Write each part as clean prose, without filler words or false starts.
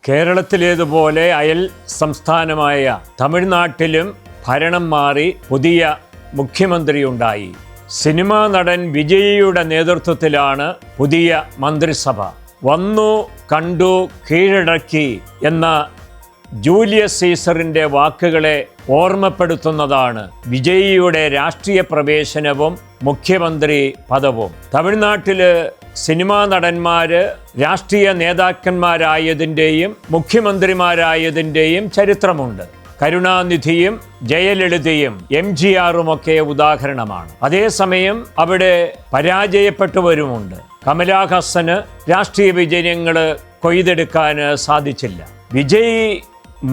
കേരളത്തിലേതുപോലെ അയൽ സംസ്ഥാനമായ തമിഴ്നാട്ടിലും ഭരണം മാറി പുതിയ മുഖ്യമന്ത്രിയുണ്ടായി. സിനിമാ നടൻ വിജയിയുടെ നേതൃത്വത്തിലാണ് പുതിയ മന്ത്രിസഭ. വന്നു കണ്ടു കീഴടക്കി എന്ന ജൂലിയസ് സീസറിൻ്റെ വാക്കുകളെ ഓർമ്മപ്പെടുത്തുന്നതാണ് വിജയിയുടെ രാഷ്ട്രീയ പ്രവേശനവും മുഖ്യമന്ത്രി പദവും. തമിഴ്നാട്ടിൽ സിനിമാ നടന്മാർ രാഷ്ട്രീയ നേതാക്കന്മാരായതിൻ്റെയും മുഖ്യമന്ത്രിമാരായതിൻ്റെയും ചരിത്രമുണ്ട്. കരുണാനിധിയും ജയലളിതയും MGRുമൊക്കെ ഉദാഹരണമാണ്. അതേസമയം അവിടെ പരാജയപ്പെട്ടവരുമുണ്ട്. കമലഹാസന് രാഷ്ട്രീയ വിജയങ്ങൾ കൊയ്തെടുക്കാൻ സാധിച്ചില്ല. വിജയ്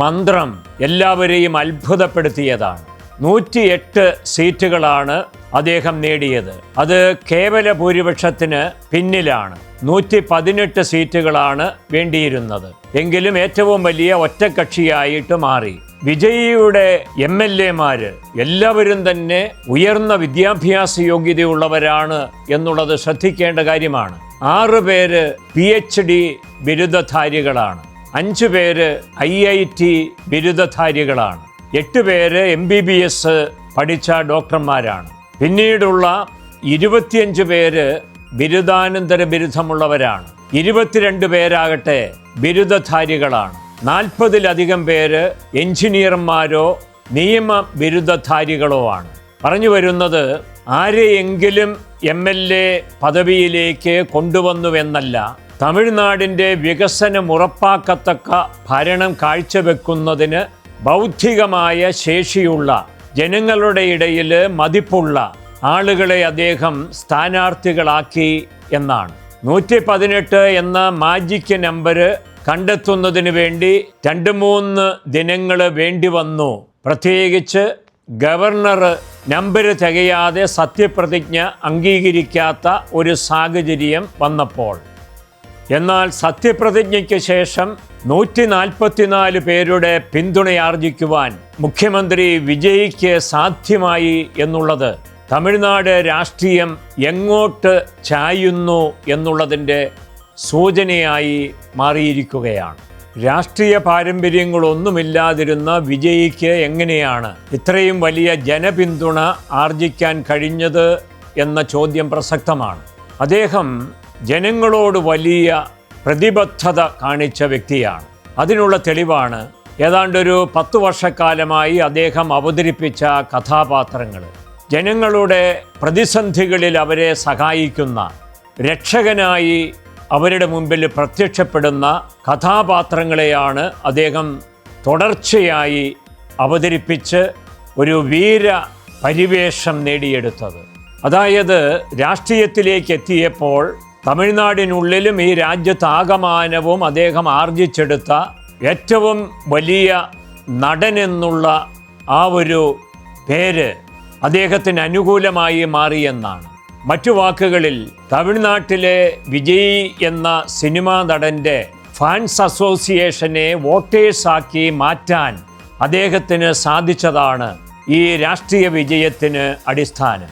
മന്ത്രം എല്ലാവരെയും അത്ഭുതപ്പെടുത്തിയതാണ്. 108 സീറ്റുകളാണ് അദ്ദേഹം നേടിയത്. അത് കേവല ഭൂരിപക്ഷത്തിന് പിന്നിലാണ്. 118 സീറ്റുകളാണ് വേണ്ടിയിരുന്നത്. എങ്കിലും ഏറ്റവും വലിയ ഒറ്റക്കക്ഷിയായിട്ട് മാറി. വിജയിയുടെ MLAമാര് എല്ലാവരും തന്നെ ഉയർന്ന വിദ്യാഭ്യാസ യോഗ്യതയുള്ളവരാണ് എന്നുള്ളത് ശ്രദ്ധിക്കേണ്ട കാര്യമാണ്. 6 പേര് PhD ബിരുദധാരികളാണ്. 5 പേര് IIT ബിരുദധാരികളാണ്. 8 പേര് MBBS പഠിച്ച ഡോക്ടർമാരാണ്. പിന്നീടുള്ള 25 പേര് ബിരുദാനന്തര ബിരുദമുള്ളവരാണ്. 22 പേരാകട്ടെ ബിരുദധാരികളാണ്. 40-ലധികം പേര് എഞ്ചിനീയർമാരോ നിയമ ബിരുദധാരികളോ ആണ്. പറഞ്ഞു വരുന്നത് ആരെയെങ്കിലും MLA പദവിയിലേക്ക് കൊണ്ടുവന്നുവെന്നല്ല, തമിഴ്നാടിൻ്റെ വികസനം ഉറപ്പാക്കത്തക്ക ഭരണം കാഴ്ചവെക്കുന്നതിന് ബൗദ്ധികമായ ശേഷിയുള്ള, ജനങ്ങളുടെ ഇടയിൽ മതിപ്പുള്ള ആളുകളെ അദ്ദേഹം സ്ഥാനാർത്ഥികളാക്കി എന്നാണ്. 118 എന്ന മാജിക് നമ്പർ കണ്ടെത്തുന്നതിന് വേണ്ടി 2-3 ദിനങ്ങൾ വേണ്ടി വന്നു. പ്രത്യേകിച്ച് ഗവർണർ നമ്പർ തികയാതെ സത്യപ്രതിജ്ഞ അംഗീകരിക്കാത്ത ഒരു സാഹചര്യം വന്നപ്പോൾ. എന്നാൽ സത്യപ്രതിജ്ഞയ്ക്ക് ശേഷം 144 പേരുടെ പിന്തുണയാർജിക്കുവാൻ മുഖ്യമന്ത്രി വിജയിക്ക് സാധ്യമായി എന്നുള്ളത് തമിഴ്നാട് രാഷ്ട്രീയം എങ്ങോട്ട് ചായുന്നു എന്നുള്ളതിൻ്റെ സൂചനയായി മാറിയിരിക്കുകയാണ്. രാഷ്ട്രീയ പാരമ്പര്യങ്ങളൊന്നുമില്ലാതിരുന്ന വിജയിക്ക് എങ്ങനെയാണ് ഇത്രയും വലിയ ജനപിന്തുണ ആർജിക്കാൻ കഴിഞ്ഞത് എന്ന ചോദ്യം പ്രസക്തമാണ്. അദ്ദേഹം ജനങ്ങളോട് വലിയ പ്രതിബദ്ധത കാണിച്ച വ്യക്തിയാണ്. അതിനുള്ള തെളിവാണ് ഏതാണ്ടൊരു 10 വർഷക്കാലമായി അദ്ദേഹം അവതരിപ്പിച്ച കഥാപാത്രങ്ങൾ. ജനങ്ങളുടെ പ്രതിസന്ധികളിൽ അവരെ സഹായിക്കുന്ന, രക്ഷകനായി അവരുടെ മുമ്പിൽ പ്രത്യക്ഷപ്പെടുന്ന കഥാപാത്രങ്ങളെയാണ് അദ്ദേഹം തുടർച്ചയായി അവതരിപ്പിച്ച് ഒരു വീര പരിവേഷം നേടിയെടുത്തത്. അതായത് രാഷ്ട്രീയത്തിലേക്ക് എത്തിയപ്പോൾ തമിഴ്നാടിനുള്ളിലും ഈ രാജ്യത്താകമാനവും അദ്ദേഹം ആർജിച്ചെടുത്ത ഏറ്റവും വലിയ നടനെന്നുള്ള ആ ഒരു പേര് അദ്ദേഹത്തിന് അനുകൂലമായി മാറിയെന്നാണ്. മറ്റു വാക്കുകളിൽ തമിഴ്നാട്ടിലെ വിജയ് എന്ന സിനിമാ നടൻ്റെ ഫാൻസ് അസോസിയേഷനെ വോട്ടേഴ്സാക്കി മാറ്റാൻ അദ്ദേഹത്തിന് സാധിച്ചതാണ് ഈ രാഷ്ട്രീയ വിജയത്തിന് അടിസ്ഥാനം.